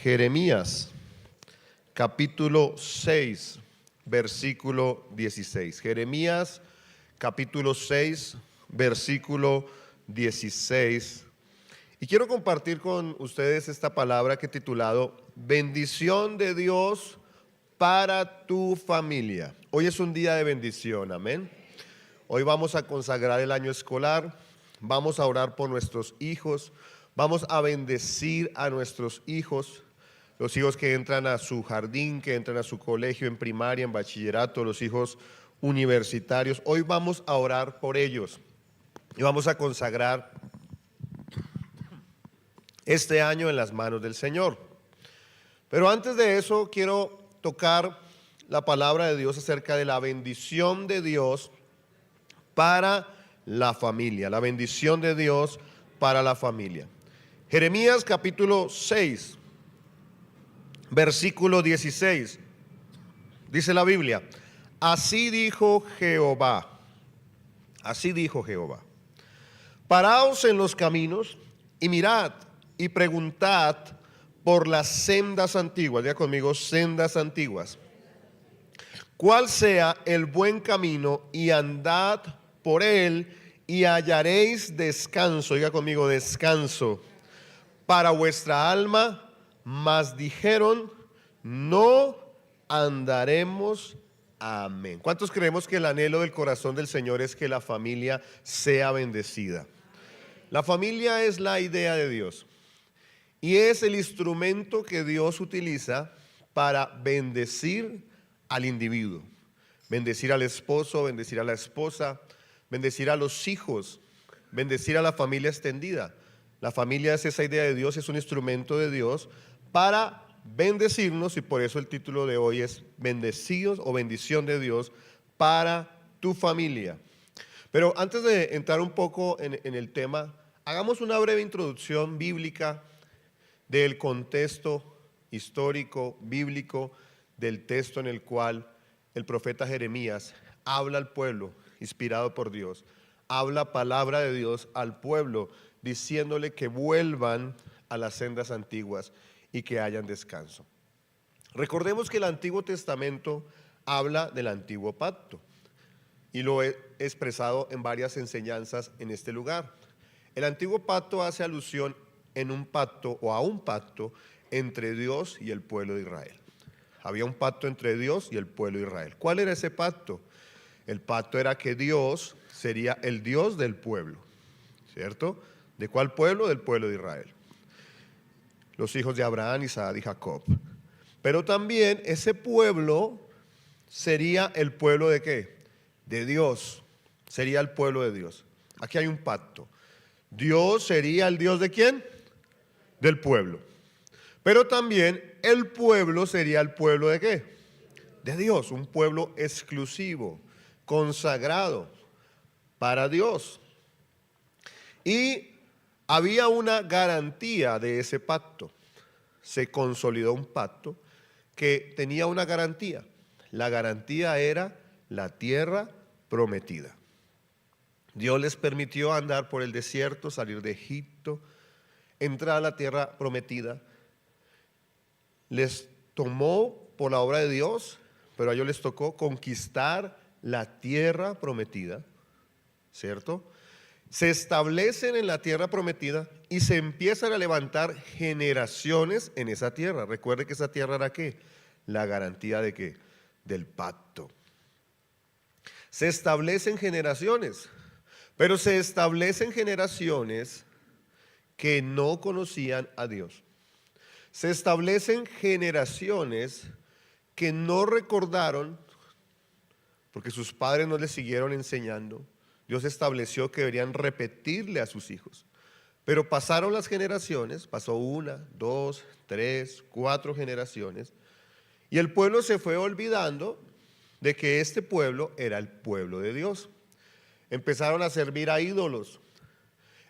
Jeremías, capítulo 6, versículo 16. Jeremías, capítulo 6, versículo 16. Y quiero compartir con ustedes esta palabra que he titulado Bendición de Dios para tu familia. Hoy es un día de bendición, amén. Hoy vamos a consagrar el año escolar, vamos a orar por nuestros hijos, vamos a bendecir a nuestros hijos, los hijos que entran a su jardín, que entran a su colegio en primaria, en bachillerato, los hijos universitarios. Hoy vamos a orar por ellos y vamos a consagrar este año en las manos del Señor. Pero antes de eso quiero tocar la palabra de Dios acerca de la bendición de Dios para la familia, la bendición de Dios para la familia. Jeremías capítulo 6, versículo 16, dice la Biblia: así dijo Jehová, paraos en los caminos y mirad y preguntad por las sendas antiguas, diga conmigo, sendas antiguas, cuál sea el buen camino, y andad por él y hallaréis descanso, diga conmigo, descanso para vuestra alma. Mas dijeron, no andaremos. Amén. ¿Cuántos creemos que el anhelo del corazón del Señor es que la familia sea bendecida? La familia es la idea de Dios y es el instrumento que Dios utiliza para bendecir al individuo, bendecir al esposo, bendecir a la esposa, bendecir a los hijos, bendecir a la familia extendida. La familia es esa idea de Dios, es un instrumento de Dios para bendecirnos, y por eso el título de hoy es Bendecidos o Bendición de Dios para tu familia. Pero antes de entrar un poco en el tema, hagamos una breve introducción bíblica del contexto histórico, bíblico, del texto en el cual el profeta Jeremías habla al pueblo, inspirado por Dios, habla palabra de Dios al pueblo, diciéndole que vuelvan a las sendas antiguas y que hayan descanso. Recordemos que el Antiguo Testamento habla del Antiguo Pacto y lo he expresado en varias enseñanzas en este lugar. El Antiguo Pacto hace alusión en un pacto o a un pacto entre Dios y el pueblo de Israel. Había un pacto entre Dios y el pueblo de Israel. ¿Cuál era ese pacto? El pacto era que Dios sería el Dios del pueblo, ¿cierto? ¿De cuál pueblo? Del pueblo de Israel. Los hijos de Abraham, Isaac y Jacob. Pero también ese pueblo sería el pueblo ¿de qué? De Dios. Sería el pueblo de Dios. Aquí hay un pacto. Dios sería el Dios ¿de quién? Del pueblo. Pero también el pueblo sería el pueblo ¿de qué? De Dios. Un pueblo exclusivo, consagrado para Dios. Y había una garantía de ese pacto. Se consolidó un pacto que tenía una garantía. La garantía era la tierra prometida. Dios les permitió andar por el desierto, salir de Egipto, entrar a la tierra prometida. Les tomó por la obra de Dios, pero a ellos les tocó conquistar la tierra prometida, ¿cierto? Se establecen en la tierra prometida y se empiezan a levantar generaciones en esa tierra. Recuerde que esa tierra era ¿qué? La garantía de ¿qué? Del pacto. Se establecen generaciones, pero se establecen generaciones que no conocían a Dios. Se establecen generaciones que no recordaron, porque sus padres no les siguieron enseñando. Dios estableció que deberían repetirle a sus hijos. Pero pasaron las generaciones, pasó 1, 2, 3, 4 generaciones, y el pueblo se fue olvidando de que este pueblo era el pueblo de Dios. Empezaron a servir a ídolos,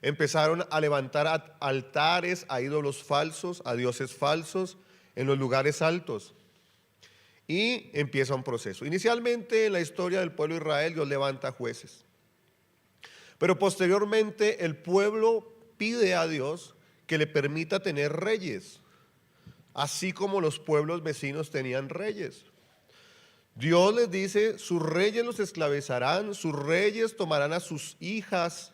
empezaron a levantar altares a ídolos falsos, a dioses falsos en los lugares altos. Y empieza un proceso. Inicialmente en la historia del pueblo de Israel, Dios levanta jueces. Pero posteriormente el pueblo pide a Dios que le permita tener reyes. así como los pueblos vecinos tenían reyes. Dios les dice, sus reyes los esclavizarán, sus reyes tomarán a sus hijas,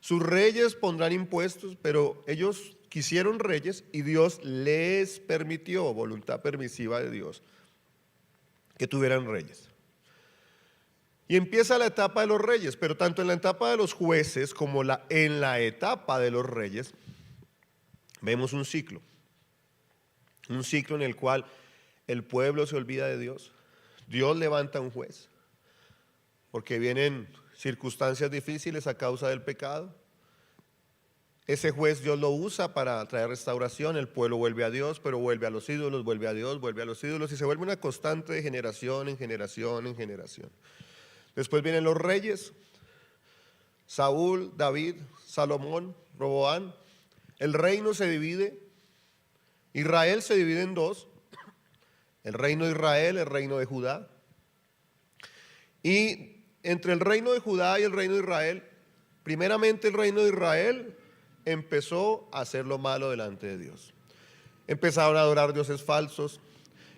sus reyes pondrán impuestos, pero ellos quisieron reyes y Dios les permitió, voluntad permisiva de Dios, que tuvieran reyes. Y empieza la etapa de los reyes, pero tanto en la etapa de los jueces como en la etapa de los reyes, vemos un ciclo en el cual el pueblo se olvida de Dios. Dios levanta un juez, porque vienen circunstancias difíciles a causa del pecado. Ese juez Dios lo usa para traer restauración, el pueblo vuelve a Dios, pero vuelve a los ídolos, vuelve a Dios, vuelve a los ídolos, y se vuelve una constante de generación en generación en generación. Después vienen los reyes, Saúl, David, Salomón, Roboán. El reino se divide, Israel se divide en dos, el reino de Israel, el reino de Judá. Y entre el reino de Judá y el reino de Israel, primeramente el reino de Israel empezó a hacer lo malo delante de Dios. Empezaron a adorar dioses falsos,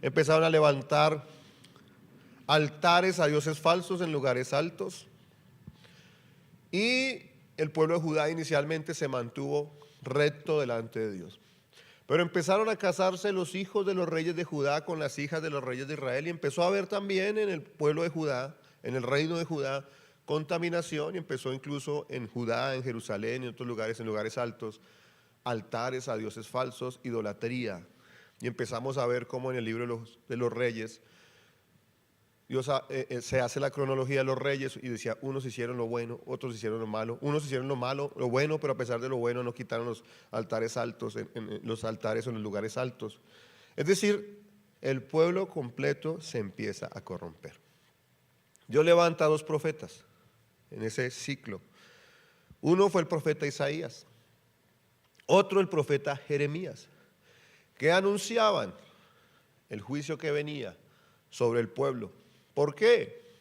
empezaron a levantar altares a dioses falsos en lugares altos. Y el pueblo de Judá inicialmente se mantuvo recto delante de Dios. Pero empezaron a casarse los hijos de los reyes de Judá con las hijas de los reyes de Israel, y empezó a haber también en el pueblo de Judá, en el reino de Judá, contaminación, y empezó incluso en Judá, en Jerusalén y en otros lugares, en lugares altos, altares a dioses falsos, idolatría. Y empezamos a ver cómo en el libro de los reyes, Dios se hace la cronología de los reyes y decía, unos hicieron lo bueno, otros hicieron lo malo, unos hicieron lo malo, lo bueno, pero a pesar de lo bueno no quitaron los altares altos, en los altares o en los lugares altos. Es decir, el pueblo completo se empieza a corromper. Dios levanta a dos profetas en ese ciclo. Uno fue el profeta Isaías, otro el profeta Jeremías, que anunciaban el juicio que venía sobre el pueblo. ¿Por qué?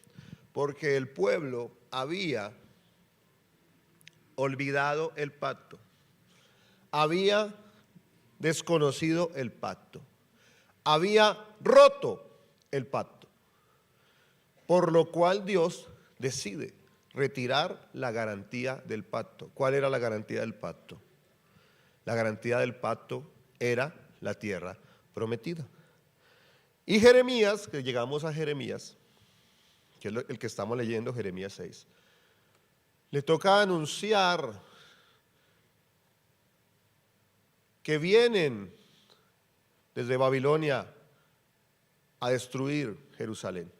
Porque el pueblo había olvidado el pacto, había desconocido el pacto, había roto el pacto, por lo cual Dios decide retirar la garantía del pacto. ¿Cuál era la garantía del pacto? La garantía del pacto era la tierra prometida. Y Jeremías, que llegamos a Jeremías, que es el que estamos leyendo, Jeremías 6, le toca anunciar que vienen desde Babilonia a destruir Jerusalén.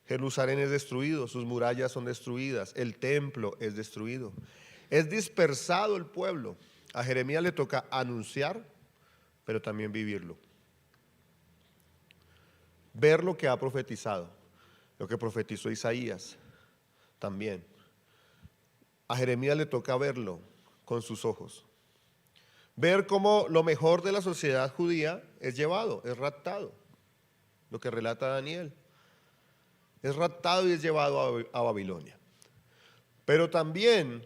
Jerusalén es destruido, sus murallas son destruidas, el templo es destruido, es dispersado el pueblo. A Jeremías le toca anunciar, pero también vivirlo. Ver lo que ha profetizado, lo que profetizó Isaías también. A Jeremías le toca verlo con sus ojos. Ver cómo lo mejor de la sociedad judía es llevado, es raptado. Lo que relata Daniel. Es raptado y es llevado a Babilonia. Pero también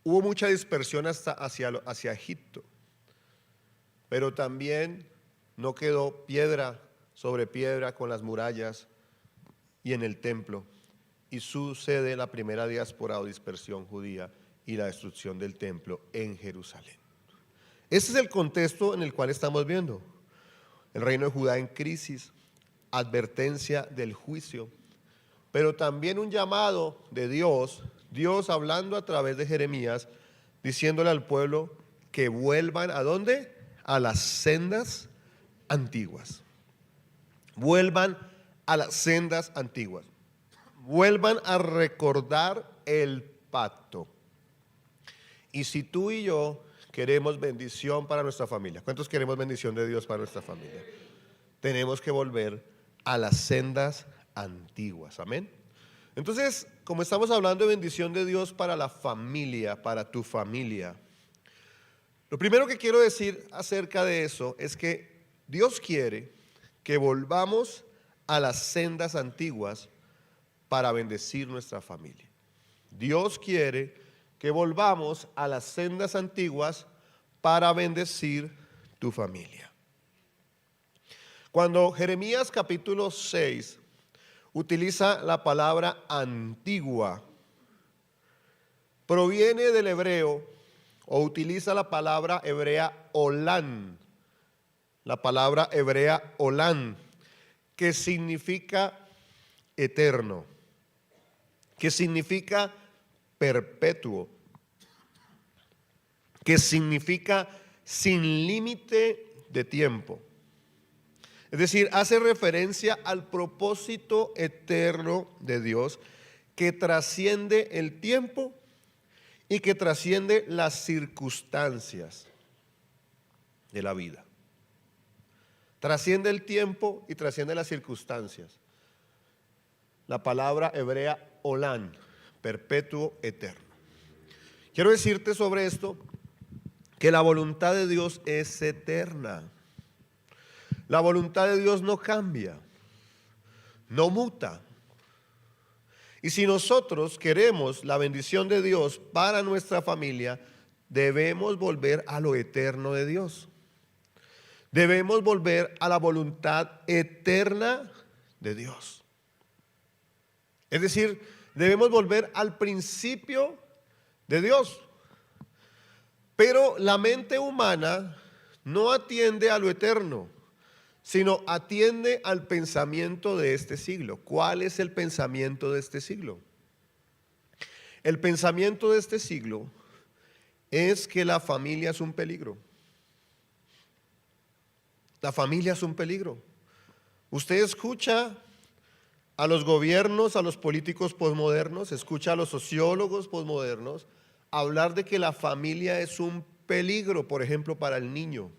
hubo mucha dispersión hasta hacia Egipto. Pero también no quedó piedra sobre piedra con las murallas y en el templo. Y sucede la primera diáspora o dispersión judía y la destrucción del templo en Jerusalén. Ese es el contexto en el cual estamos viendo. El reino de Judá en crisis, advertencia del juicio, pero también un llamado de Dios, Dios hablando a través de Jeremías, diciéndole al pueblo que vuelvan ¿a dónde? A las sendas antiguas. Vuelvan a las sendas antiguas. Vuelvan a recordar el pacto. Y si tú y yo queremos bendición para nuestra familia, ¿cuántos queremos bendición de Dios para nuestra familia? Tenemos que volver a las sendas antiguas. Amén. Entonces, como estamos hablando de bendición de Dios para la familia, para tu familia, lo primero que quiero decir acerca de eso es que Dios quiere que volvamos a las sendas antiguas para bendecir nuestra familia. Dios quiere que volvamos a las sendas antiguas para bendecir tu familia. Cuando Jeremías capítulo 6 utiliza la palabra antigua, proviene del hebreo o utiliza la palabra hebrea olán, la palabra hebrea olán, que significa eterno, que significa perpetuo, que significa sin límite de tiempo. Es decir, hace referencia al propósito eterno de Dios que trasciende el tiempo y que trasciende las circunstancias de la vida. Trasciende el tiempo y trasciende las circunstancias. La palabra hebrea olán, perpetuo, eterno. Quiero decirte sobre esto que la voluntad de Dios es eterna. La voluntad de Dios no cambia, no muta. Y si nosotros queremos la bendición de Dios para nuestra familia, debemos volver a lo eterno de Dios. Debemos volver a la voluntad eterna de Dios. Es decir, debemos volver al principio de Dios. Pero la mente humana no atiende a lo eterno, sino atiende al pensamiento de este siglo. ¿Cuál es el pensamiento de este siglo? El pensamiento de este siglo es que la familia es un peligro. La familia es un peligro. Usted escucha a los gobiernos, a los políticos posmodernos, escucha a los sociólogos posmodernos hablar de que la familia es un peligro, por ejemplo, para el niño.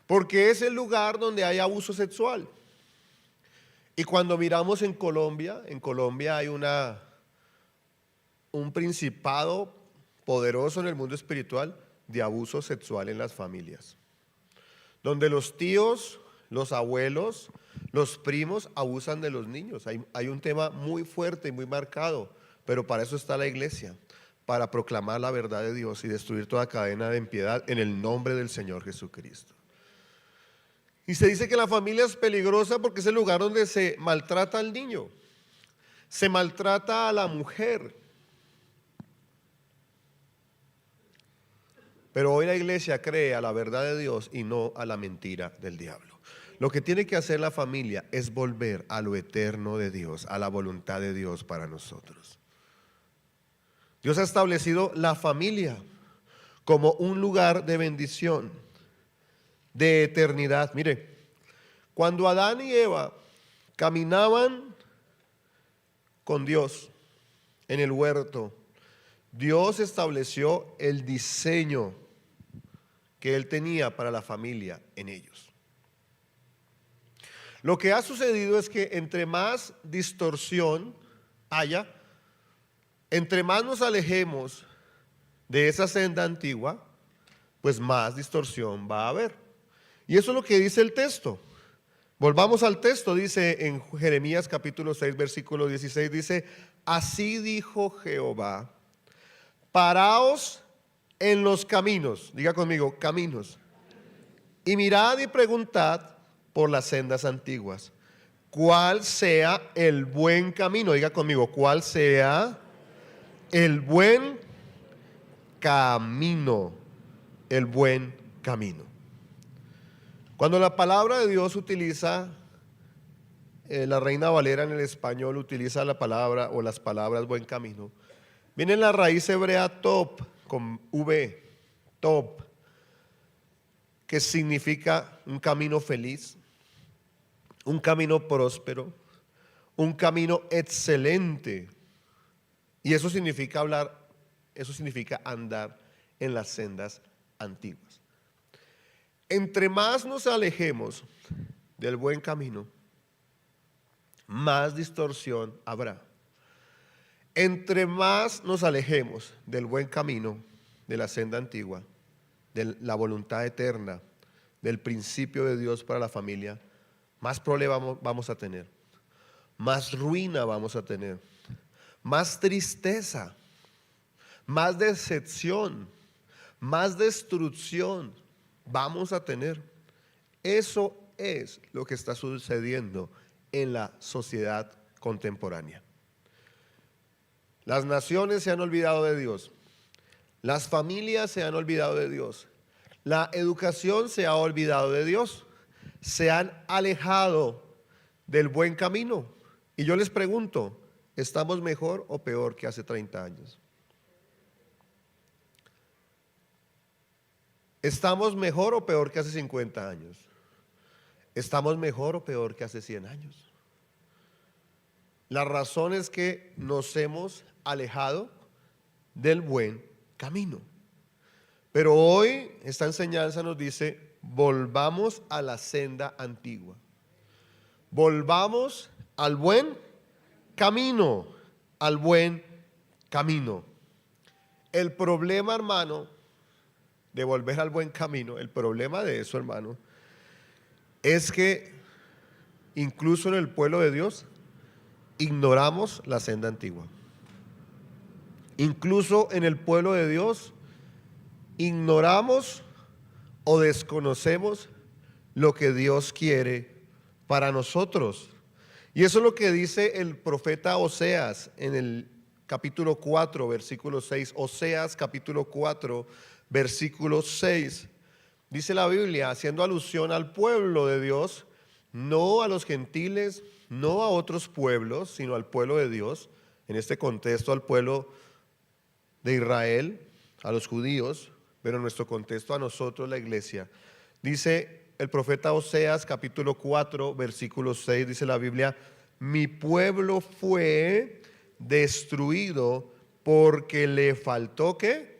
Porque es el lugar donde hay abuso sexual. Y cuando miramos en Colombia hay un principado poderoso en el mundo espiritual de abuso sexual en las familias. Donde los tíos, los abuelos, los primos abusan de los niños. Hay un tema muy fuerte y muy marcado, pero para eso está la iglesia, para proclamar la verdad de Dios y destruir toda cadena de impiedad en el nombre del Señor Jesucristo. Y se dice que la familia es peligrosa porque es el lugar donde se maltrata al niño, se maltrata a la mujer. Pero hoy la iglesia cree a la verdad de Dios y no a la mentira del diablo. Lo que tiene que hacer la familia es volver a lo eterno de Dios, a la voluntad de Dios para nosotros. Dios ha establecido la familia como un lugar de bendición, de eternidad. Mire, cuando Adán y Eva caminaban con Dios en el huerto, Dios estableció el diseño que Él tenía para la familia en ellos. Lo que ha sucedido es que entre más distorsión haya, entre más nos alejemos de esa senda antigua, pues más distorsión va a haber. Y eso es lo que dice el texto. Volvamos al texto, dice en Jeremías capítulo 6, versículo 16, dice: así dijo Jehová, paraos en los caminos, diga conmigo, caminos, y mirad y preguntad por las sendas antiguas, cuál sea el buen camino, diga conmigo, cuál sea el buen camino, el buen camino. Cuando la palabra de Dios utiliza, la Reina Valera en el español utiliza la palabra o las palabras buen camino, viene la raíz hebrea top, con V, top, que significa un camino feliz, un camino próspero, un camino excelente. Y eso significa andar en las sendas antiguas. Entre más nos alejemos del buen camino, más distorsión habrá. Entre más nos alejemos del buen camino, de la senda antigua, de la voluntad eterna, del principio de Dios para la familia, más problemas vamos a tener, más ruina vamos a tener, más tristeza, más decepción, más destrucción vamos a tener. Eso es lo que está sucediendo en la sociedad contemporánea. Las naciones se han olvidado de Dios. Las familias se han olvidado de Dios. La educación se ha olvidado de Dios. Se han alejado del buen camino. Y yo les pregunto, ¿estamos mejor o peor que hace 30 años? ¿Estamos mejor o peor que hace 50 años? ¿Estamos mejor o peor que hace 100 años? La razón es que nos hemos alejado del buen camino. Pero hoy esta enseñanza nos dice, volvamos a la senda antigua. Volvamos al buen camino, al buen camino. El problema, hermano, de volver al buen camino, el problema de eso, hermano, es que incluso en el pueblo de Dios ignoramos la senda antigua. Incluso en el pueblo de Dios ignoramos o desconocemos lo que Dios quiere para nosotros. Y eso es lo que dice el profeta Oseas en el capítulo 4, versículo 6. Oseas capítulo 4, versículo 6. Dice la Biblia, haciendo alusión al pueblo de Dios, no a los gentiles, no a otros pueblos, sino al pueblo de Dios, en este contexto al pueblo de Israel, a los judíos, pero en nuestro contexto a nosotros, la iglesia. Dice el profeta Oseas, capítulo 4, versículo 6, dice la Biblia, mi pueblo fue destruido porque le faltó ¿qué?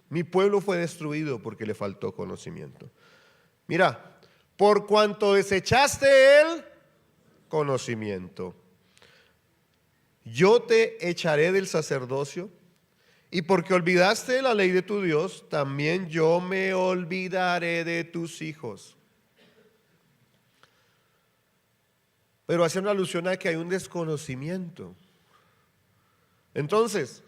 Mi pueblo fue destruido porque le faltó conocimiento. Mira, por cuanto desechaste el conocimiento, yo te echaré del sacerdocio, y porque olvidaste la ley de tu Dios, también yo me olvidaré de tus hijos. Pero hace una alusión a que hay un desconocimiento. Entonces,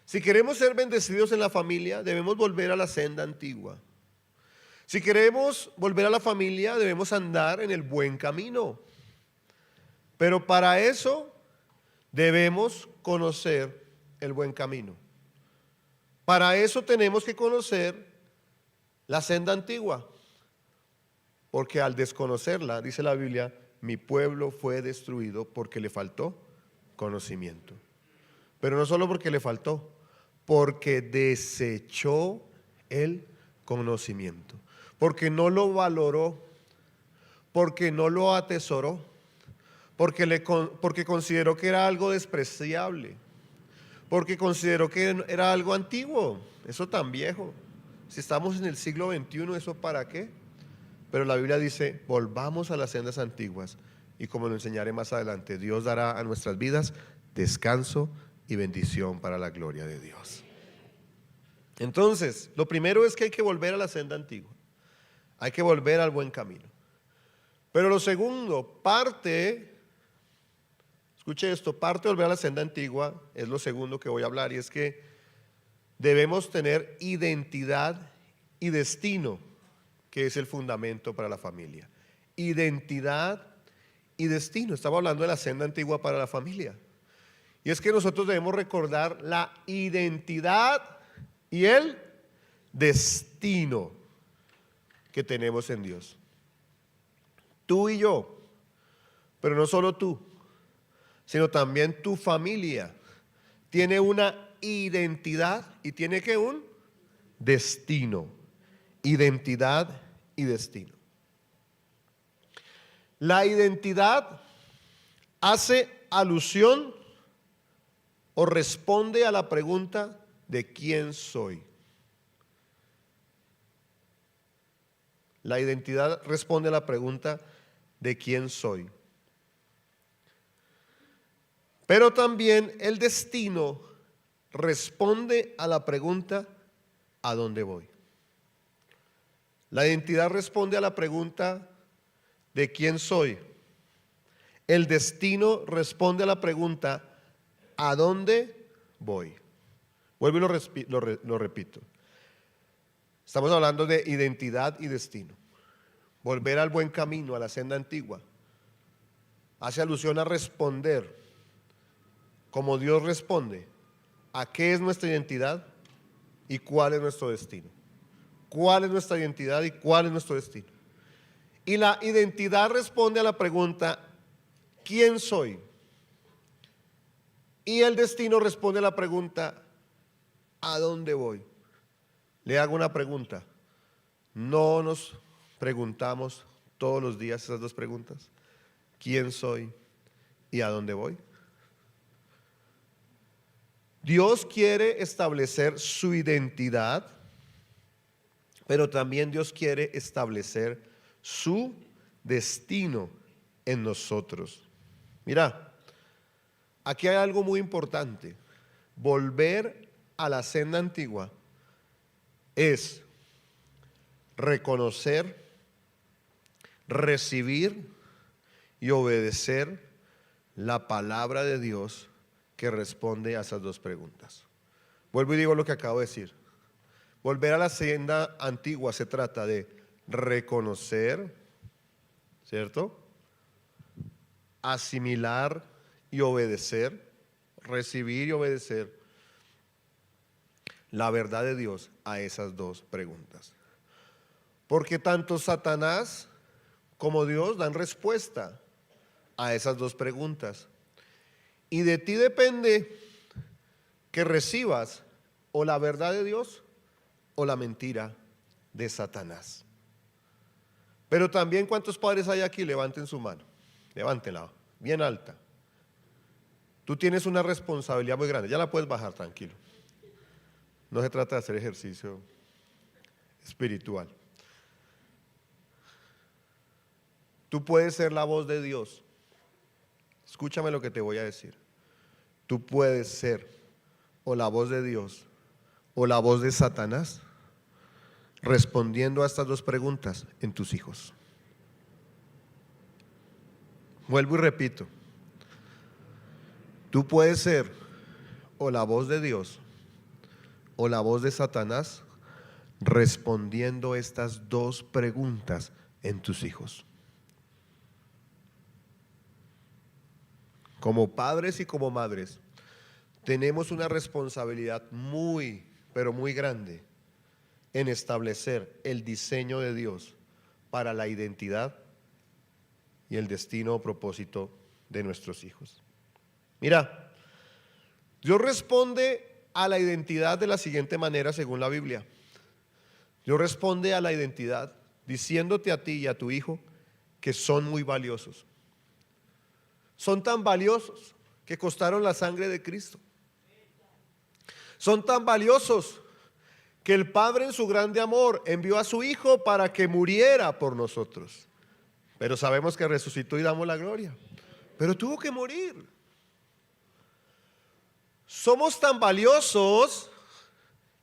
si queremos ser bendecidos en la familia, debemos volver a la senda antigua. Si queremos volver a la familia, debemos andar en el buen camino. Pero para eso debemos conocer el buen camino. Para eso tenemos que conocer la senda antigua. Porque al desconocerla, dice la Biblia, mi pueblo fue destruido porque le faltó conocimiento. Pero no solo porque le faltó, porque desechó el conocimiento. Porque no lo valoró, porque no lo atesoró, porque consideró que era algo despreciable, porque consideró que era algo antiguo, eso tan viejo. Si estamos en el siglo XXI, ¿eso para qué? Pero la Biblia dice, volvamos a las sendas antiguas, y como lo enseñaré más adelante, Dios dará a nuestras vidas descanso y bendición para la gloria de Dios. Entonces, lo primero es que hay que volver a la senda antigua. Hay que volver al buen camino. Pero lo segundo, escuche esto, parte de volver a la senda antigua es lo segundo que voy a hablar, y es que debemos tener identidad y destino, que es el fundamento para la familia. Identidad y destino. Estamos hablando de la senda antigua para la familia. Y es que nosotros debemos recordar la identidad y el destino que tenemos en Dios. Tú y yo, pero no solo tú, sino también tu familia, tiene una identidad y tiene que un destino. Identidad y destino. La identidad hace alusión o responde a la pregunta de quién soy. La identidad responde a la pregunta de quién soy. Pero también el destino responde a la pregunta ¿a dónde voy? La identidad responde a la pregunta de quién soy. El destino responde a la pregunta ¿a dónde voy? Vuelvo y lo repito. Estamos hablando de identidad y destino. Volver al buen camino, a la senda antigua, hace alusión a responder como Dios responde a qué es nuestra identidad y cuál es nuestro destino. ¿Cuál es nuestra identidad y cuál es nuestro destino? Y la identidad responde a la pregunta, ¿quién soy? Y el destino responde a la pregunta, ¿a dónde voy? Le hago una pregunta. ¿No nos preguntamos todos los días esas dos preguntas? ¿Quién soy y a dónde voy? Dios quiere establecer su identidad, pero también Dios quiere establecer su destino en nosotros. Mira, aquí hay algo muy importante. Volver a la senda antigua es reconocer, recibir y obedecer la palabra de Dios que responde a esas dos preguntas. Vuelvo y digo lo que acabo de decir. Volver a la senda antigua se trata de reconocer, ¿cierto? Asimilar y obedecer, recibir y obedecer la verdad de Dios a esas dos preguntas. Porque tanto Satanás como Dios dan respuesta a esas dos preguntas. Y de ti depende que recibas o la verdad de Dios o la mentira de Satanás. Pero también, ¿cuántos padres hay aquí? Levanten su mano, levántenla bien alta. Tú tienes una responsabilidad muy grande, ya la puedes bajar, tranquilo. No se trata de hacer ejercicio espiritual. Tú puedes ser la voz de Dios. Escúchame lo que te voy a decir. Tú puedes ser o la voz de Dios o la voz de Satanás respondiendo a estas dos preguntas en tus hijos. Vuelvo y repito. Tú puedes ser o la voz de Dios o la voz de Satanás respondiendo estas dos preguntas en tus hijos. Como padres y como madres, tenemos una responsabilidad muy, pero muy grande en establecer el diseño de Dios para la identidad y el destino o propósito de nuestros hijos. Mira, Dios responde a la identidad de la siguiente manera según la Biblia. Dios responde a la identidad diciéndote a ti y a tu hijo que son muy valiosos. Son tan valiosos que costaron la sangre de Cristo. Son tan valiosos que el Padre en su grande amor envió a su Hijo para que muriera por nosotros. Pero sabemos que resucitó y damos la gloria. Pero tuvo que morir. Somos tan valiosos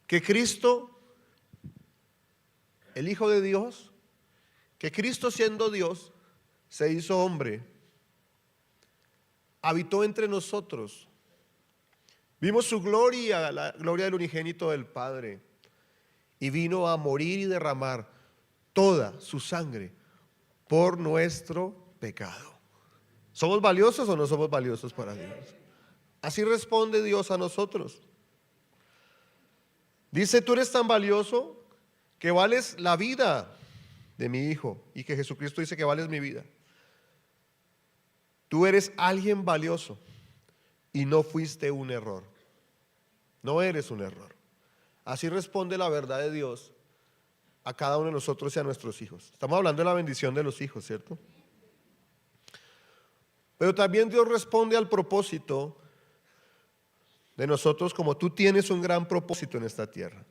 que Cristo, el Hijo de Dios, que Cristo siendo Dios, se hizo hombre. Habitó entre nosotros. Vimos su gloria, la gloria del unigénito del Padre. Y vino a morir y derramar toda su sangre por nuestro pecado. ¿Somos valiosos o no somos valiosos para Dios? Así responde Dios a nosotros. Dice, tú eres tan valioso que vales la vida de mi hijo. Y que Jesucristo dice que vales mi vida. Tú eres alguien valioso y no fuiste un error. No eres un error. Así responde la verdad de Dios a cada uno de nosotros y a nuestros hijos. Estamos hablando de la bendición de los hijos, ¿cierto? Pero también Dios responde al propósito de nosotros como tú tienes un gran propósito en esta tierra.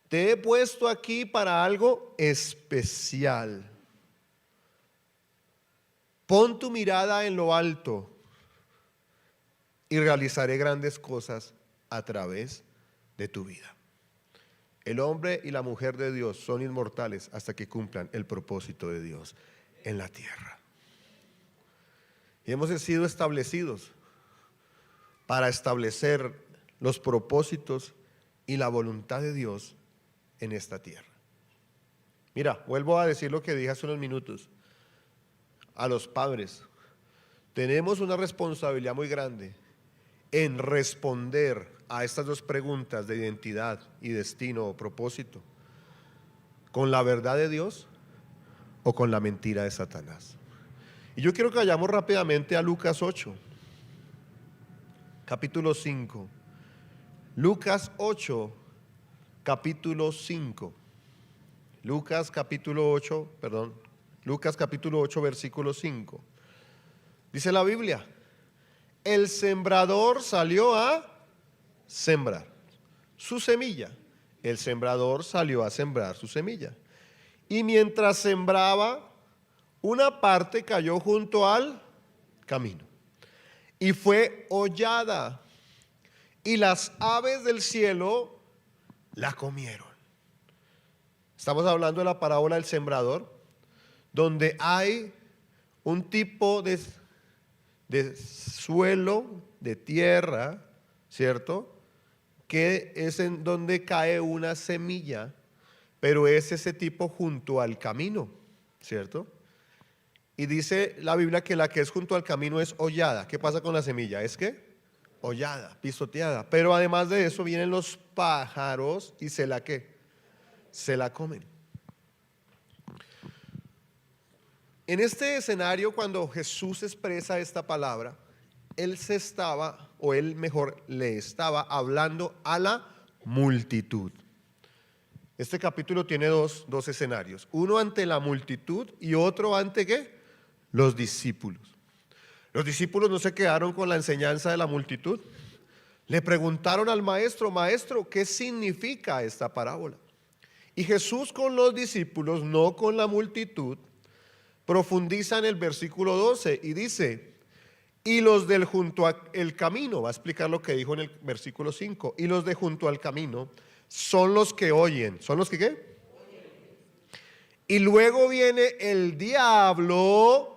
Te he puesto aquí para algo especial. Pon tu mirada en lo alto y realizaré grandes cosas a través de tu vida. El hombre y la mujer de Dios son inmortales hasta que cumplan el propósito de Dios en la tierra. Y hemos sido establecidos para establecer los propósitos y la voluntad de Dios en esta tierra. Mira, vuelvo a decir lo que dije hace unos minutos. A los padres, tenemos una responsabilidad muy grande en responder a estas dos preguntas de identidad y destino o propósito. ¿Con la verdad de Dios o con la mentira de Satanás? Y yo quiero que vayamos rápidamente a Lucas 8, capítulo 5. Lucas 8, capítulo 5. Lucas capítulo 8, versículo 5. Dice la Biblia: el sembrador salió a sembrar su semilla. El sembrador salió a sembrar su semilla. Y mientras sembraba, una parte cayó junto al camino y fue hollada, y las aves del cielo la comieron. Estamos hablando de la parábola del sembrador, donde hay un tipo de suelo, de tierra, ¿cierto?, que es en donde cae una semilla, pero es ese tipo junto al camino, ¿cierto? Y dice la Biblia que la que es junto al camino es hollada. ¿Qué pasa con la semilla? ¿Es qué? Hollada, pisoteada. Pero además de eso vienen los pájaros y se la comen. En este escenario, cuando Jesús expresa esta palabra, él le estaba hablando a la multitud. Este capítulo tiene dos escenarios: uno ante la multitud y otro ante ¿qué? Los discípulos. Los discípulos no se quedaron con la enseñanza de la multitud. Le preguntaron al maestro: maestro, ¿qué significa esta parábola? Y Jesús, con los discípulos, no con la multitud, profundiza en el versículo 12 y dice: y los del junto al camino, va a explicar lo que dijo en el versículo 5, y los de junto al camino son los que oyen. ¿Son los que qué? Y luego viene el diablo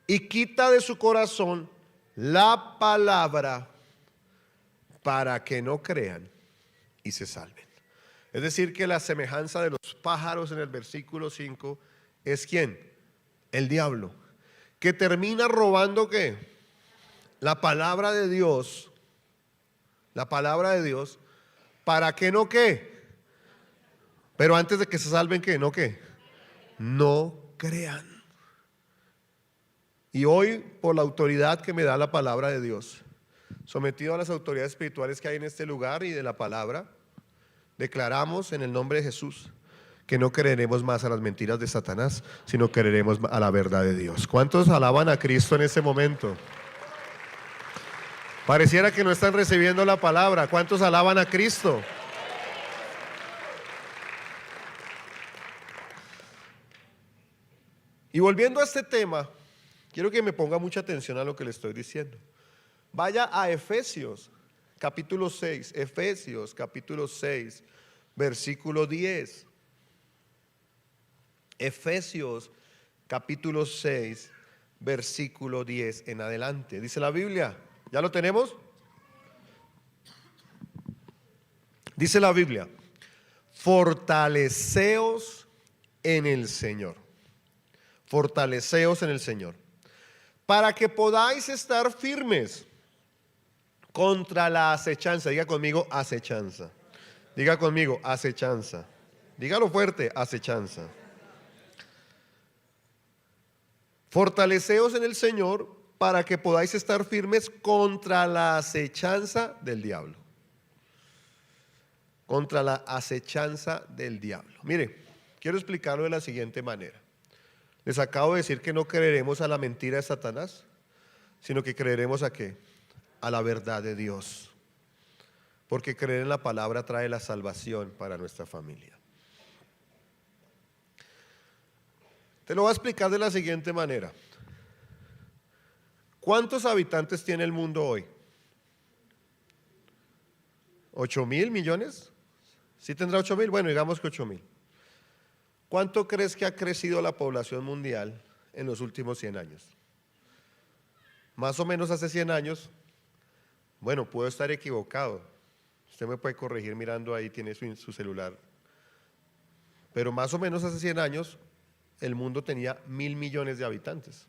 y quita de su corazón la palabra para que no crean y se salven. Es decir, que la semejanza de los pájaros en el versículo 5 es ¿quién? El diablo, que termina robando ¿qué? La palabra de Dios. La palabra de Dios, ¿para que no qué? Pero antes de que se salven ¿qué? ¿No qué? No crean. Y hoy, por la autoridad que me da la palabra de Dios, sometido a las autoridades espirituales que hay en este lugar y de la palabra, declaramos en el nombre de Jesús que no creeremos más a las mentiras de Satanás, sino creeremos a la verdad de Dios. ¿Cuántos alaban a Cristo en este momento? Pareciera que no están recibiendo la palabra. ¿Cuántos alaban a Cristo? Y volviendo a este tema, quiero que me ponga mucha atención a lo que le estoy diciendo. Vaya a Efesios, capítulo 6. Efesios, capítulo 6, versículo 10. Efesios capítulo 6, versículo 10 en adelante. Dice la Biblia, ¿ya lo tenemos? Dice la Biblia: fortaleceos en el Señor. Fortaleceos en el Señor, para que podáis estar firmes contra la acechanza. Diga conmigo, acechanza. Diga conmigo, acechanza. Dígalo fuerte, acechanza. Fortaleceos en el Señor para que podáis estar firmes contra la acechanza del diablo. Contra la acechanza del diablo. Mire, quiero explicarlo de la siguiente manera. Les acabo de decir que no creeremos a la mentira de Satanás, sino que creeremos ¿a qué? A la verdad de Dios. Porque creer en la palabra trae la salvación para nuestra familia. Te lo voy a explicar de la siguiente manera. ¿Cuántos habitantes tiene el mundo hoy? ¿8.000 millones? ¿Sí tendrá 8.000? Bueno, digamos que 8.000. ¿Cuánto crees que ha crecido la población mundial en los últimos 100 años? Más o menos hace 100 años, bueno, puedo estar equivocado, Usted me puede corregir mirando ahí, tiene su celular. Pero más o menos hace 100 años el mundo tenía 1.000 millones de habitantes.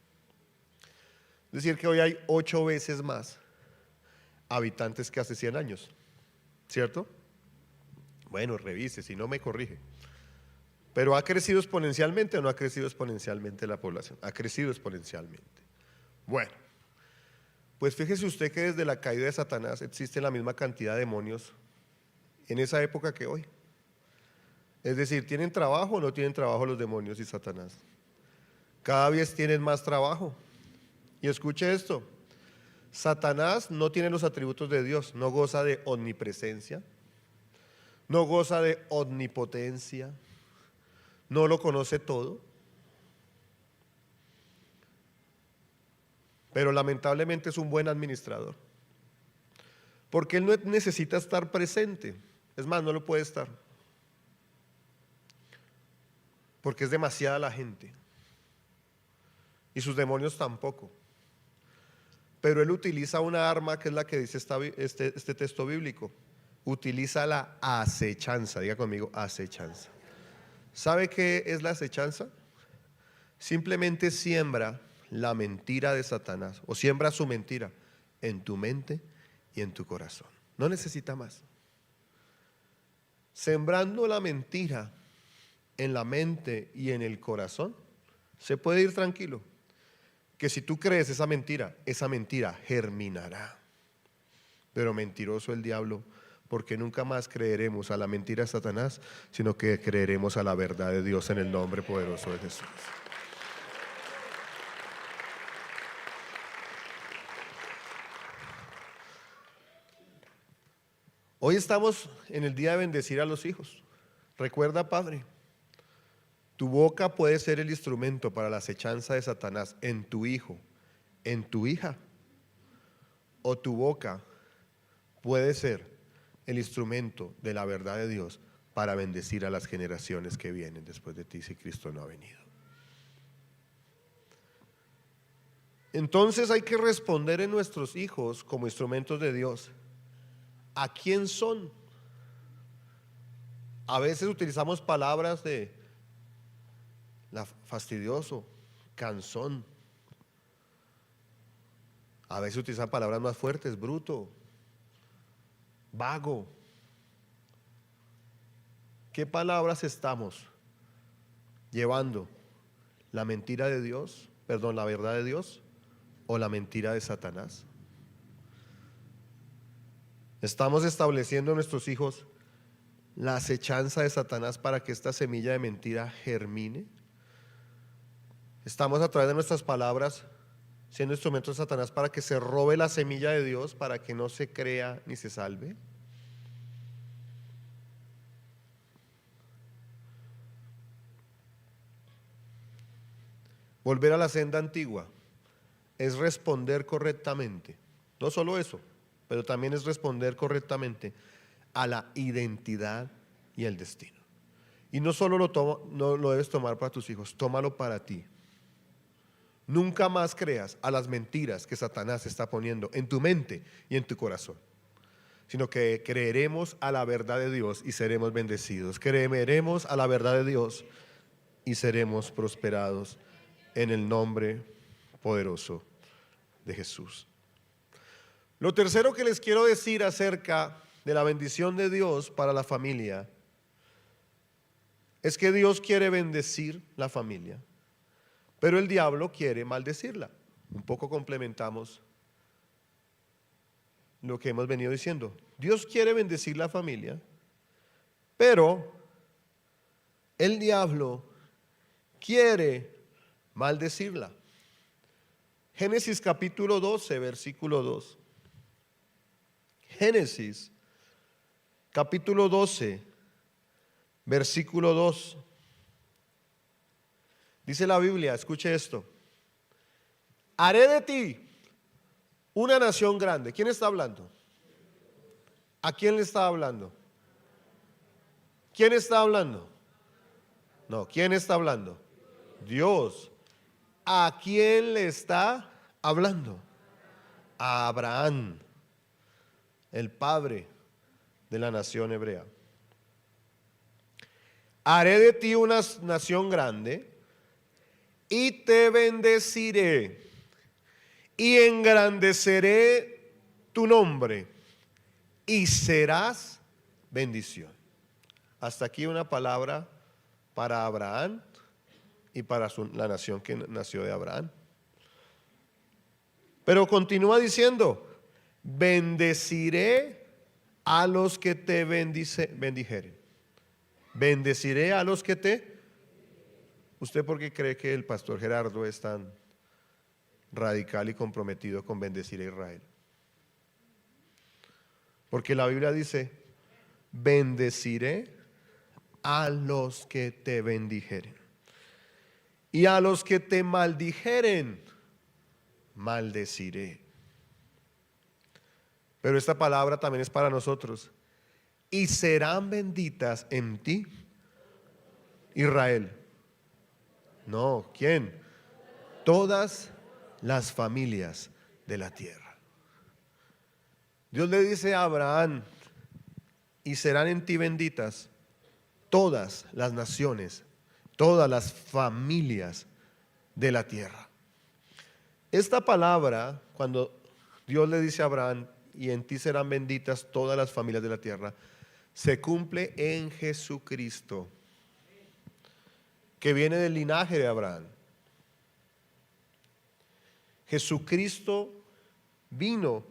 Es decir que hoy hay 8 veces más habitantes que hace 100 años, ¿cierto? Bueno, revise, si no me corrige. Pero ¿ha crecido exponencialmente o no ha crecido exponencialmente la población? Ha crecido exponencialmente. Bueno, pues fíjese usted que desde la caída de Satanás existe la misma cantidad de demonios en esa época que hoy. Es decir, ¿tienen trabajo o no tienen trabajo los demonios y Satanás? Cada vez tienen más trabajo. Y escuche esto, Satanás no tiene los atributos de Dios, no goza de omnipresencia, no goza de omnipotencia, no lo conoce todo. Pero lamentablemente es un buen administrador, porque él no necesita estar presente, es más, no lo puede estar, porque es demasiada la gente, y sus demonios tampoco. Pero él utiliza una arma que es la que dice este texto bíblico, utiliza la acechanza, diga conmigo, acechanza. ¿Sabe qué es la acechanza? Simplemente siembra la mentira de Satanás, o siembra su mentira en tu mente y en tu corazón. No necesita más. Sembrando la mentira en la mente y en el corazón, se puede ir tranquilo, que si tú crees esa mentira germinará. Pero mentiroso el diablo, porque nunca más creeremos a la mentira de Satanás, sino que creeremos a la verdad de Dios en el nombre poderoso de Jesús. Hoy estamos en el día de bendecir a los hijos. Recuerda, Padre, tu boca puede ser el instrumento para la acechanza de Satanás en tu hijo, en tu hija, o tu boca puede ser el instrumento de la verdad de Dios para bendecir a las generaciones que vienen después de ti si Cristo no ha venido. Entonces hay que responder en nuestros hijos como instrumentos de Dios. ¿A quién son? A veces utilizamos palabras de fastidioso, cansón. A veces utilizan palabras más fuertes, bruto, vago. ¿Qué palabras estamos llevando? ¿La mentira de Dios? Perdón, la verdad de Dios o la mentira de Satanás. Estamos estableciendo en nuestros hijos la acechanza de Satanás para que esta semilla de mentira germine. Estamos a través de nuestras palabras siendo instrumentos de Satanás para que se robe la semilla de Dios, para que no se crea ni se salve. Volver a la senda antigua es responder correctamente. No solo eso, pero también es responder correctamente a la identidad y el destino. Y no solo no lo debes tomar para tus hijos, tómalo para ti. Nunca más creas a las mentiras que Satanás está poniendo en tu mente y en tu corazón, sino que creeremos a la verdad de Dios y seremos bendecidos. Creeremos a la verdad de Dios y seremos prosperados en el nombre poderoso de Jesús. Lo tercero que les quiero decir acerca de la bendición de Dios para la familia es que Dios quiere bendecir la familia, pero el diablo quiere maldecirla. Un poco complementamos lo que hemos venido diciendo. Dios quiere bendecir la familia, pero el diablo quiere maldecirla. Génesis capítulo 12, versículo 2. Génesis capítulo 12, versículo 2. Dice la Biblia, escuche esto: haré de ti una nación grande. ¿Quién está hablando? ¿A quién le está hablando? ¿Quién está hablando? No, ¿quién está hablando? Dios. ¿A quién le está hablando? A Abraham, el padre de la nación hebrea. Haré de ti una nación grande y te bendeciré y engrandeceré tu nombre y serás bendición. Hasta aquí una palabra para Abraham y para la nación que nació de Abraham. Pero continúa diciendo, bendeciré a los que te bendijeren. Bendeciré a los que te... ¿Usted por qué cree que el pastor Gerardo es tan radical y comprometido con bendecir a Israel? Porque la Biblia dice, bendeciré a los que te bendijeren. Y a los que te maldijeren, maldeciré. Pero esta palabra también es para nosotros. Y serán benditas en ti, Israel. No, ¿quién? Todas las familias de la tierra. Dios le dice a Abraham, y serán en ti benditas todas las naciones, todas las familias de la tierra. Esta palabra, cuando Dios le dice a Abraham, y en ti serán benditas todas las familias de la tierra, se cumple en Jesucristo, que viene del linaje de Abraham. Jesucristo vino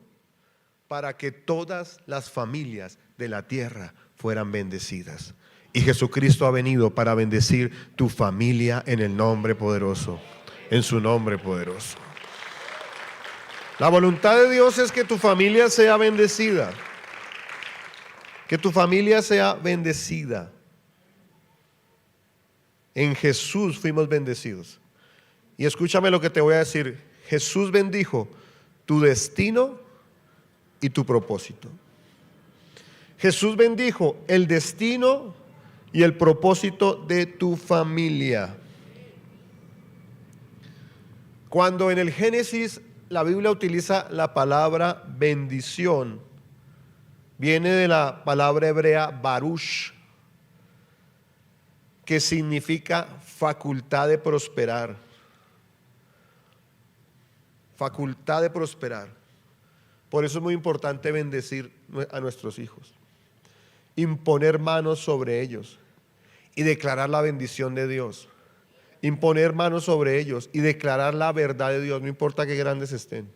para que todas las familias de la tierra fueran bendecidas. Y Jesucristo ha venido para bendecir tu familia en el nombre poderoso, en su nombre poderoso. La voluntad de Dios es que tu familia sea bendecida. Que tu familia sea bendecida. En Jesús fuimos bendecidos. Y escúchame lo que te voy a decir. Jesús bendijo tu destino y tu propósito. Jesús bendijo el destino y el propósito de tu familia. Cuando en el Génesis la Biblia utiliza la palabra bendición, viene de la palabra hebrea baruch, que significa facultad de prosperar. Facultad de prosperar. Por eso es muy importante bendecir a nuestros hijos, imponer manos sobre ellos y declarar la bendición de Dios. Imponer manos sobre ellos y declarar la verdad de Dios, no importa qué grandes estén.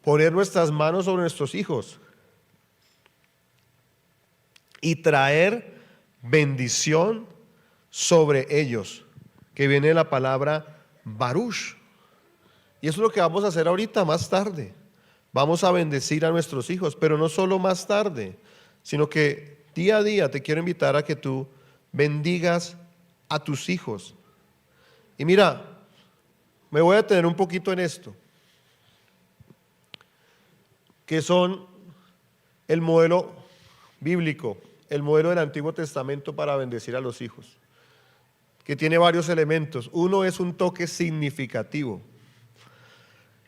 Poner nuestras manos sobre nuestros hijos y traer bendición sobre ellos, que viene de la palabra baruch. Y eso es lo que vamos a hacer ahorita, más tarde. Vamos a bendecir a nuestros hijos, pero no solo más tarde, sino que día a día te quiero invitar a que tú bendigas a tus hijos. Y mira, me voy a detener un poquito en esto, que son el modelo bíblico, el modelo del Antiguo Testamento para bendecir a los hijos, que tiene varios elementos. Uno es un toque significativo,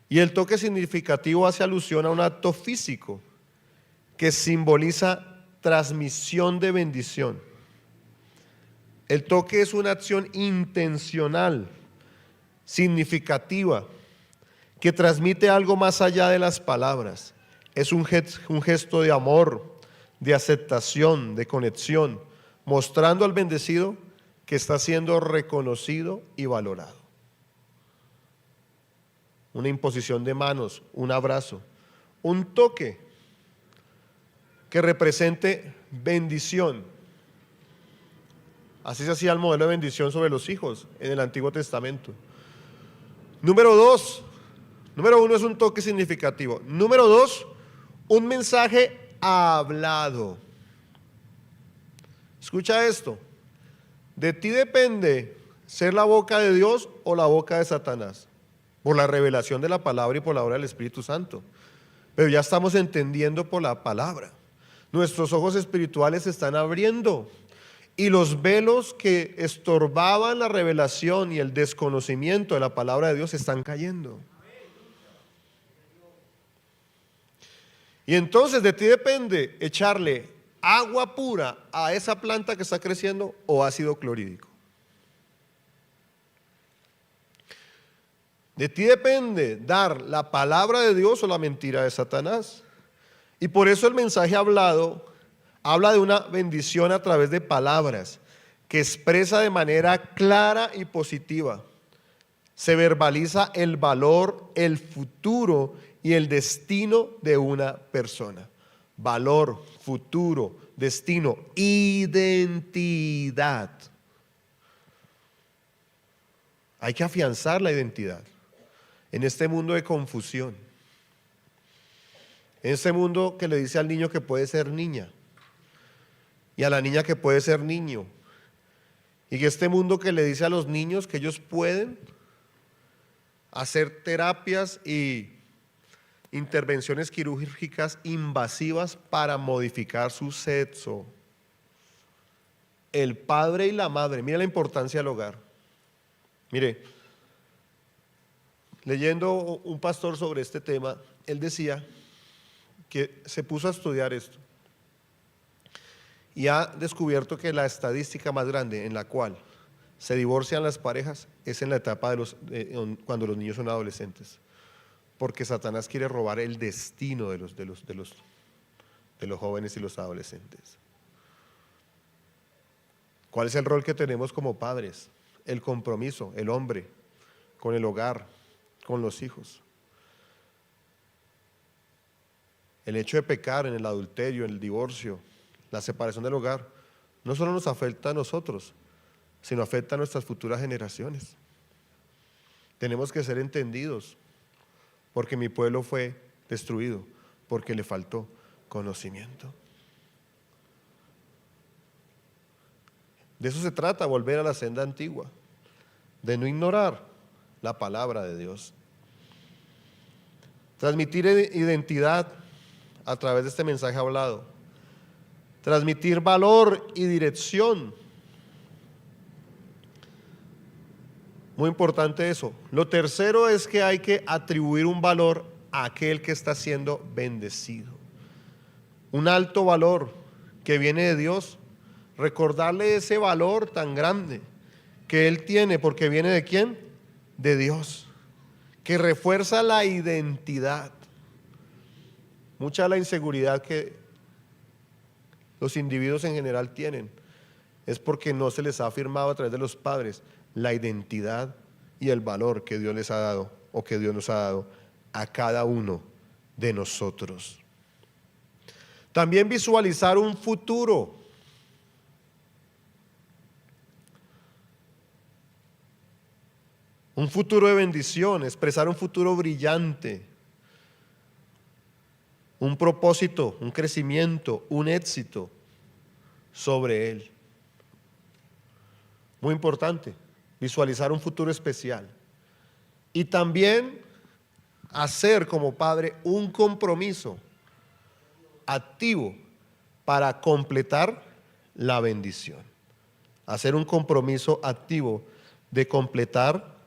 y el toque significativo hace alusión a un acto físico que simboliza transmisión de bendición. El toque es una acción intencional, significativa, que transmite algo más allá de las palabras. Es un gesto de amor, de aceptación, de conexión, mostrando al bendecido que está siendo reconocido y valorado. Una imposición de manos, un abrazo, un toque que represente bendición. Así se hacía el modelo de bendición sobre los hijos en el Antiguo Testamento. Número uno es un toque significativo. Número dos, un mensaje hablado. Escucha esto. De ti depende ser la boca de Dios o la boca de Satanás, por la revelación de la palabra y por la obra del Espíritu Santo. Pero ya estamos entendiendo por la palabra. Nuestros ojos espirituales se están abriendo y los velos que estorbaban la revelación y el desconocimiento de la palabra de Dios están cayendo. Y entonces de ti depende echarle agua pura a esa planta que está creciendo o ácido clorhídrico. De ti depende dar la palabra de Dios o la mentira de Satanás. Y por eso el mensaje hablado habla de una bendición a través de palabras que expresa de manera clara y positiva. Se verbaliza el valor, el futuro y el destino de una persona. Valor, futuro, destino, identidad. Hay que afianzar la identidad en este mundo de confusión. En este mundo que le dice al niño que puede ser niña y a la niña que puede ser niño. Y que este mundo que le dice a los niños que ellos pueden hacer terapias y intervenciones quirúrgicas invasivas para modificar su sexo. El padre y la madre, mire la importancia del hogar. Mire, leyendo un pastor sobre este tema, él decía que se puso a estudiar esto y ha descubierto que la estadística más grande en la cual se divorcian las parejas es en la etapa cuando los niños son adolescentes, porque Satanás quiere robar el destino de los jóvenes y los adolescentes. ¿Cuál es el rol que tenemos como padres? El compromiso, el hombre, con el hogar, con los hijos. El hecho de pecar en el adulterio, en el divorcio, la separación del hogar, no solo nos afecta a nosotros, sino afecta a nuestras futuras generaciones. Tenemos que ser entendidos, porque mi pueblo fue destruido, porque le faltó conocimiento. De eso se trata, volver a la senda antigua, de no ignorar la palabra de Dios. Transmitir identidad a través de este mensaje hablado. Transmitir valor y dirección. Muy importante eso. Lo tercero es que hay que atribuir un valor a aquel que está siendo bendecido. Un alto valor que viene de Dios. Recordarle ese valor tan grande que Él tiene, porque viene ¿de quién? De Dios. Que refuerza la identidad. Mucha de la inseguridad que los individuos en general tienen es porque no se les ha afirmado a través de los padres la identidad y el valor que Dios les ha dado o que Dios nos ha dado a cada uno de nosotros. También visualizar un futuro. Un futuro de bendición, expresar un futuro brillante, un propósito, un crecimiento, un éxito sobre él. Muy importante, visualizar un futuro especial. Y también hacer como padre un compromiso activo para completar la bendición. Hacer un compromiso activo de completar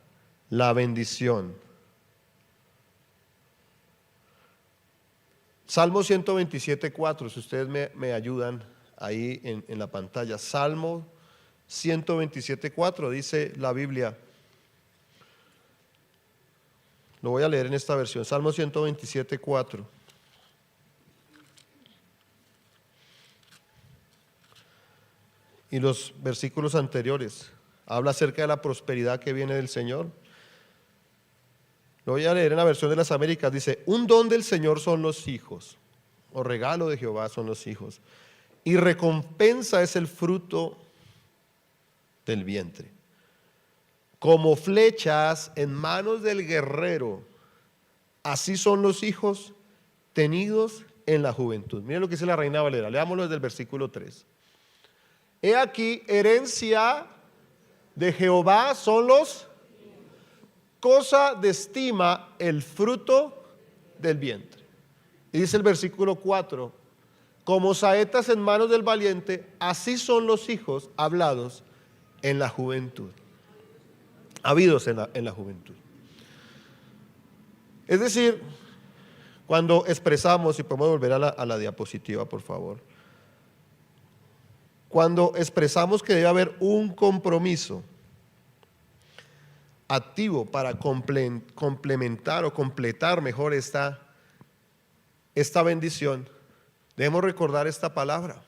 la bendición. Salmo 127:4, si ustedes me ayudan ahí en la pantalla. Salmo 127:4 dice la Biblia. Lo voy a leer en esta versión. Salmo 127:4. Y los versículos anteriores habla acerca de la prosperidad que viene del Señor. Lo voy a leer en la versión de las Américas. Dice: un don del Señor son los hijos, o regalo de Jehová son los hijos, y recompensa es el fruto del vientre. Como flechas en manos del guerrero, así son los hijos tenidos en la juventud. Miren lo que dice la Reina Valera, leámoslo desde el versículo 3. He aquí, herencia de Jehová son los cosa de estima el fruto del vientre. Y dice el versículo 4, como saetas en manos del valiente, así son los hijos hablados en la juventud, habidos en la juventud. Es decir, Cuando expresamos, si podemos volver a la diapositiva, por favor. Cuando expresamos que debe haber un compromiso activo para complementar o completar mejor esta bendición, debemos recordar esta palabra.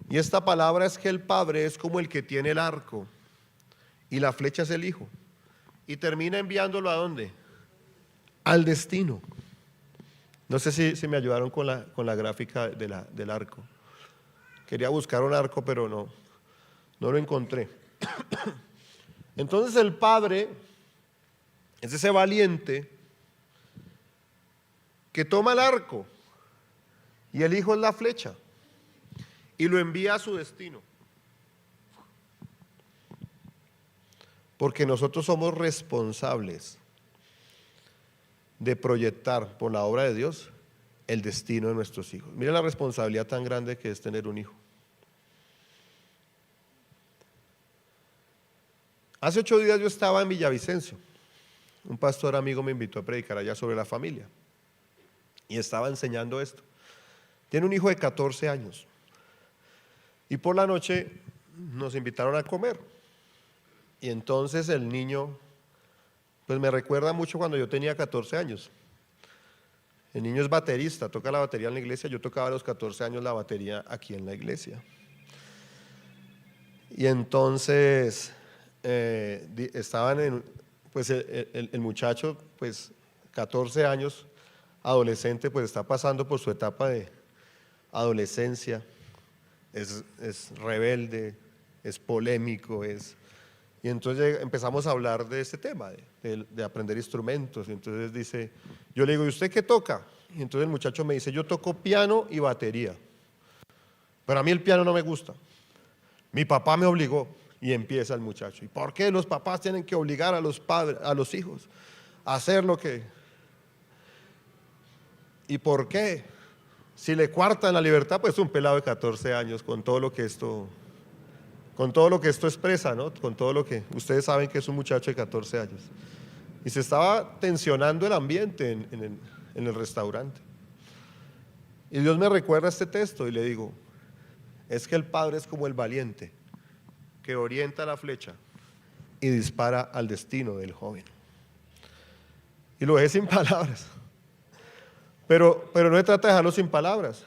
Y esta palabra es que el padre es como el que tiene el arco y la flecha es el hijo. Y termina enviándolo ¿a dónde? Al destino. No sé si me ayudaron con la gráfica del arco. Quería buscar un arco, pero no lo encontré. Entonces el padre es ese valiente que toma el arco y el hijo es la flecha y lo envía a su destino. Porque nosotros somos responsables de proyectar por la obra de Dios el destino de nuestros hijos. Mira la responsabilidad tan grande que es tener un hijo. Hace 8 días yo estaba en Villavicencio. Un pastor amigo me invitó a predicar allá sobre la familia. Y estaba enseñando esto. Tiene un hijo de 14 años. Y por la noche nos invitaron a comer. Y entonces el niño, pues me recuerda mucho cuando yo tenía 14 años. El niño es baterista, toca la batería en la iglesia. Yo tocaba a los 14 años la batería aquí en la iglesia. Y entonces estaban pues el muchacho, pues 14 años, adolescente, pues está pasando por su etapa de adolescencia, es rebelde, es polémico, y entonces empezamos a hablar de este tema, de aprender instrumentos. Y entonces dice, yo le digo, ¿y usted qué toca? Y entonces el muchacho me dice, yo toco piano y batería, pero a mí el piano no me gusta, mi papá me obligó. Y empieza el muchacho, ¿y por qué los papás tienen que obligar a los padres, a los hijos a hacer lo que? ¿Y por qué? Si le cuartan la libertad, pues un pelado de 14 años con todo lo que esto expresa, ¿no? Con todo lo que ustedes saben que es un muchacho de 14 años. Y se estaba tensionando el ambiente en el restaurante. Y Dios me recuerda este texto y le digo, es que el padre es como el valiente que orienta la flecha y dispara al destino del joven. Y lo dejé sin palabras. Pero no se trata de dejarlo sin palabras.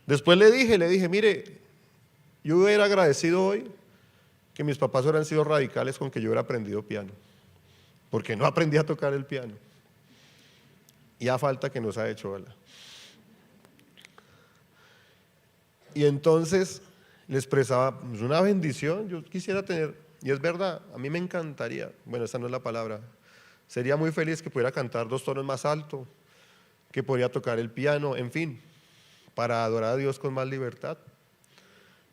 Después le dije, mire, yo hubiera agradecido hoy que mis papás hubieran sido radicales con que yo hubiera aprendido piano, porque no aprendí a tocar el piano. Y a falta que nos ha hecho, ¿verdad? Y entonces le expresaba, pues una bendición, yo quisiera tener, y es verdad, a mí me encantaría, bueno, esa no es la palabra, sería muy feliz que pudiera cantar 2 tonos más alto, que podría tocar el piano, en fin, para adorar a Dios con más libertad.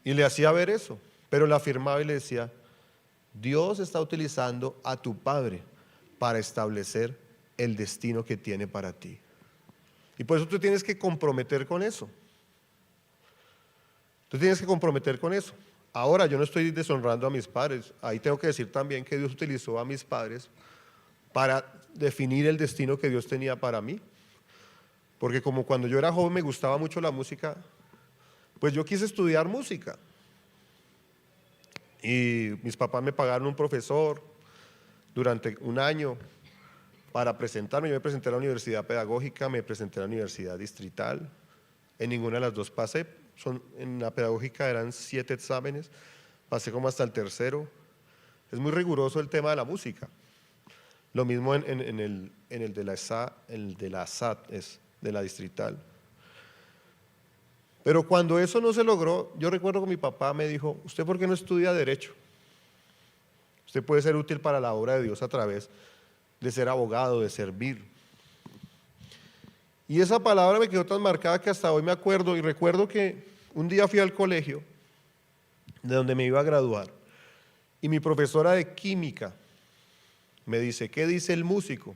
Y le hacía ver eso, pero le afirmaba y le decía, Dios está utilizando a tu padre para establecer el destino que tiene para ti. Y por eso tú tienes que comprometer con eso. Tú tienes que comprometer con eso. Ahora, yo no estoy deshonrando a mis padres. Ahí tengo que decir también que Dios utilizó a mis padres para definir el destino que Dios tenía para mí. Porque como cuando yo era joven me gustaba mucho la música, pues yo quise estudiar música. Y mis papás me pagaron un profesor durante un año para presentarme. Yo me presenté a la universidad pedagógica, me presenté a la universidad distrital. En ninguna de las dos pasé. En la pedagógica eran 7 exámenes, pasé como hasta el tercero. Es muy riguroso el tema de la música. Lo mismo en el de la SAT, es de la distrital. Pero cuando eso no se logró, yo recuerdo que mi papá me dijo, ¿usted por qué no estudia Derecho? Usted puede ser útil para la obra de Dios a través de ser abogado, de servir. Y esa palabra me quedó tan marcada que hasta hoy me acuerdo, y recuerdo que un día fui al colegio de donde me iba a graduar y mi profesora de química me dice, ¿qué dice el músico?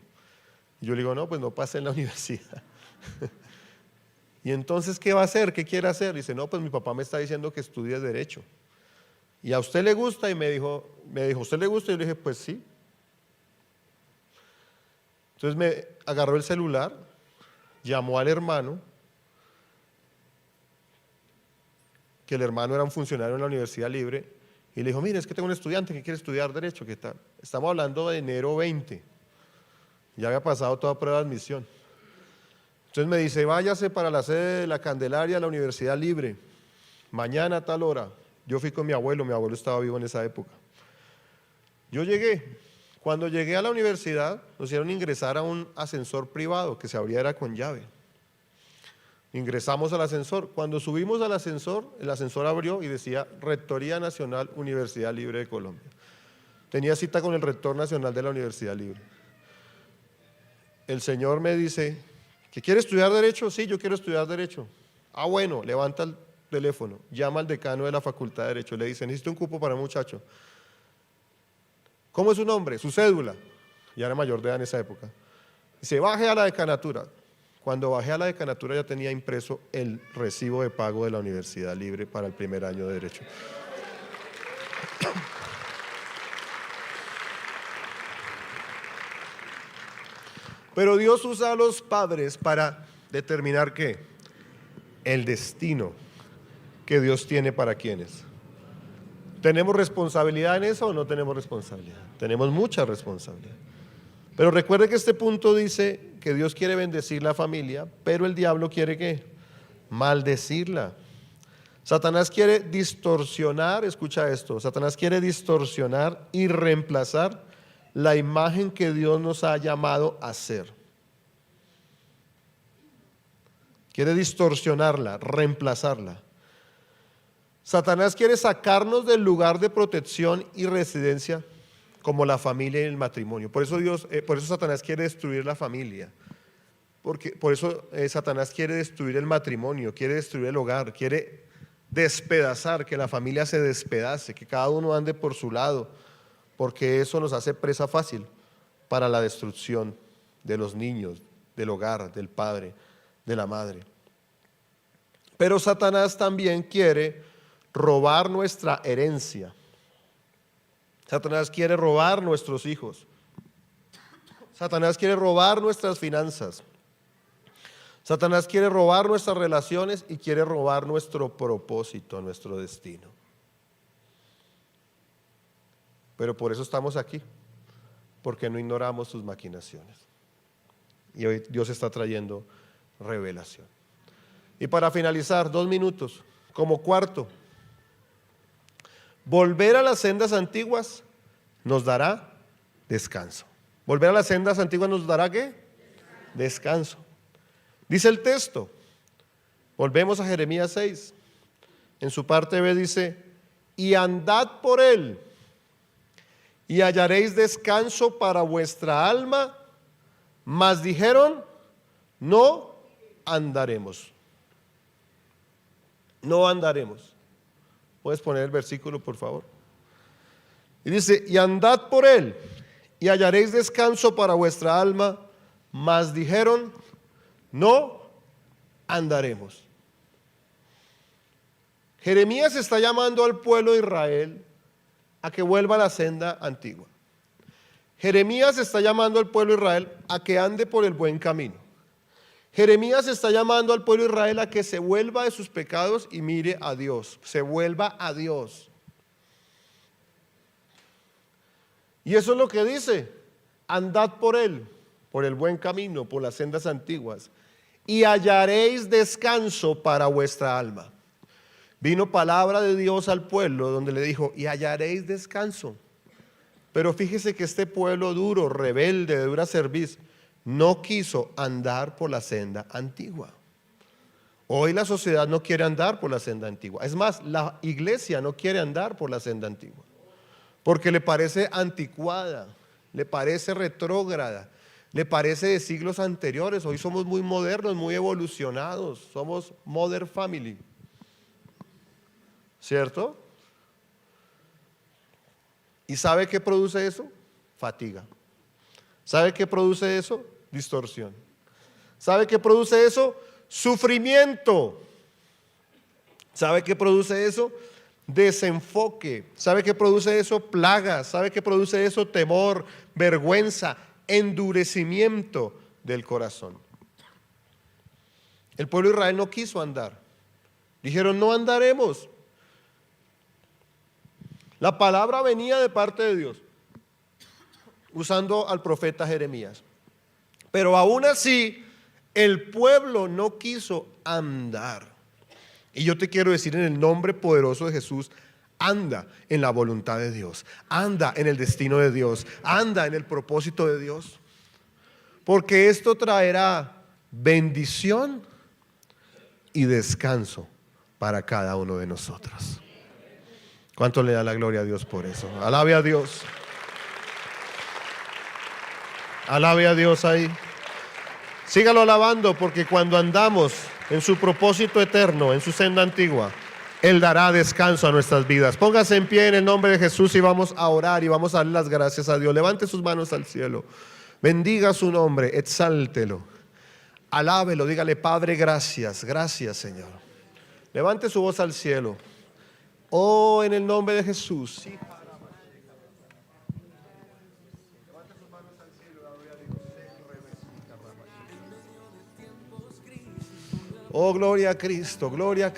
Y yo le digo, no, pues no pasé en la universidad. Y entonces, ¿qué va a hacer? ¿Qué quiere hacer? Dice, no, pues mi papá me está diciendo que estudie Derecho. ¿Y a usted le gusta? Y me dijo, ¿a usted le gusta? Y yo le dije, pues sí. Entonces me agarró el celular llamó al hermano, que el hermano era un funcionario en la Universidad Libre, y le dijo, mire, es que tengo un estudiante que quiere estudiar Derecho, ¿qué tal? Estamos hablando de enero 20, ya había pasado toda prueba de admisión. Entonces me dice, váyase para la sede de la Candelaria de la Universidad Libre, mañana a tal hora. Yo fui con mi abuelo estaba vivo en esa época. Yo llegué, cuando llegué a la universidad, nos hicieron ingresar a un ascensor privado que se abría era con llave. Ingresamos al ascensor, cuando subimos al ascensor, el ascensor abrió y decía Rectoría Nacional Universidad Libre de Colombia. Tenía cita con el rector nacional de la Universidad Libre. El señor me dice, ¿que quiere estudiar Derecho? Sí, yo quiero estudiar Derecho. Ah, bueno, levanta el teléfono, llama al decano de la Facultad de Derecho, le dice, necesito un cupo para un muchacho. ¿Cómo es su nombre? Su cédula. Ya era mayor de edad en esa época. Dice, baje a la decanatura. Cuando bajé a la decanatura ya tenía impreso el recibo de pago de la Universidad Libre para el primer año de Derecho. Pero Dios usa a los padres para determinar ¿qué? El destino que Dios tiene para quienes. ¿Tenemos responsabilidad en eso o no tenemos responsabilidad? Tenemos mucha responsabilidad. Pero recuerde que este punto dice que Dios quiere bendecir la familia, pero el diablo quiere ¿qué? Maldecirla. Satanás quiere distorsionar, escucha esto, Satanás quiere distorsionar y reemplazar la imagen que Dios nos ha llamado a ser. Quiere distorsionarla, reemplazarla. Satanás quiere sacarnos del lugar de protección y residencia como la familia y el matrimonio. Por eso Satanás quiere destruir la familia. Por eso Satanás quiere destruir el matrimonio, quiere destruir el hogar, quiere despedazar, que la familia se despedace, que cada uno ande por su lado, porque eso nos hace presa fácil para la destrucción de los niños, del hogar, del padre, de la madre. Pero Satanás también quiere robar nuestra herencia. Satanás quiere robar nuestros hijos. Satanás quiere robar nuestras finanzas. Satanás quiere robar nuestras relaciones y quiere robar nuestro propósito, nuestro destino. Pero por eso estamos aquí, porque no ignoramos sus maquinaciones. Y hoy Dios está trayendo revelación. Y para finalizar, 2 minutos, como cuarto, volver a las sendas antiguas nos dará descanso. Volver a las sendas antiguas nos dará ¿qué? Descanso. Dice el texto, volvemos a Jeremías 6, en su parte B dice, y andad por él, y hallaréis descanso para vuestra alma, mas dijeron, no andaremos. No andaremos. ¿Puedes poner el versículo, por favor? Y dice, y andad por él, y hallaréis descanso para vuestra alma, mas dijeron, no andaremos. Jeremías está llamando al pueblo de Israel a que vuelva a la senda antigua. Jeremías está llamando al pueblo de Israel a que ande por el buen camino. Jeremías está llamando al pueblo de Israel a que se vuelva de sus pecados y mire a Dios, se vuelva a Dios. Y eso es lo que dice, andad por él, por el buen camino, por las sendas antiguas, y hallaréis descanso para vuestra alma. Vino palabra de Dios al pueblo donde le dijo, y hallaréis descanso. Pero fíjese que este pueblo duro, rebelde, de dura cerviz, no quiso andar por la senda antigua. Hoy la sociedad no quiere andar por la senda antigua. Es más, la iglesia no quiere andar por la senda antigua, porque le parece anticuada, le parece retrógrada, le parece de siglos anteriores. Hoy somos muy modernos, muy evolucionados, somos modern family, ¿cierto? ¿Y sabe qué produce eso? Fatiga. ¿Sabe qué produce eso? Distorsión. ¿Sabe qué produce eso? Sufrimiento. ¿Sabe qué produce eso? Desenfoque. ¿Sabe qué produce eso? Plagas. ¿Sabe qué produce eso? Temor, vergüenza, endurecimiento del corazón. El pueblo de Israel no quiso andar. Dijeron, no andaremos. La palabra venía de parte de Dios, usando al profeta Jeremías. Pero aún así, el pueblo no quiso andar. Y yo te quiero decir en el nombre poderoso de Jesús, anda en la voluntad de Dios, anda en el destino de Dios, anda en el propósito de Dios. Porque esto traerá bendición y descanso para cada uno de nosotros. ¿Cuánto le da la gloria a Dios por eso? Alabe a Dios. Alabe a Dios ahí. Sígalo alabando, porque cuando andamos en su propósito eterno, en su senda antigua, Él dará descanso a nuestras vidas. Póngase en pie en el nombre de Jesús y vamos a orar y vamos a darle las gracias a Dios. Levante sus manos al cielo. Bendiga su nombre, exáltelo. Alábelo, dígale, Padre, gracias, gracias, Señor. Levante su voz al cielo. Oh, en el nombre de Jesús. Oh, gloria a Cristo, gloria a Cristo.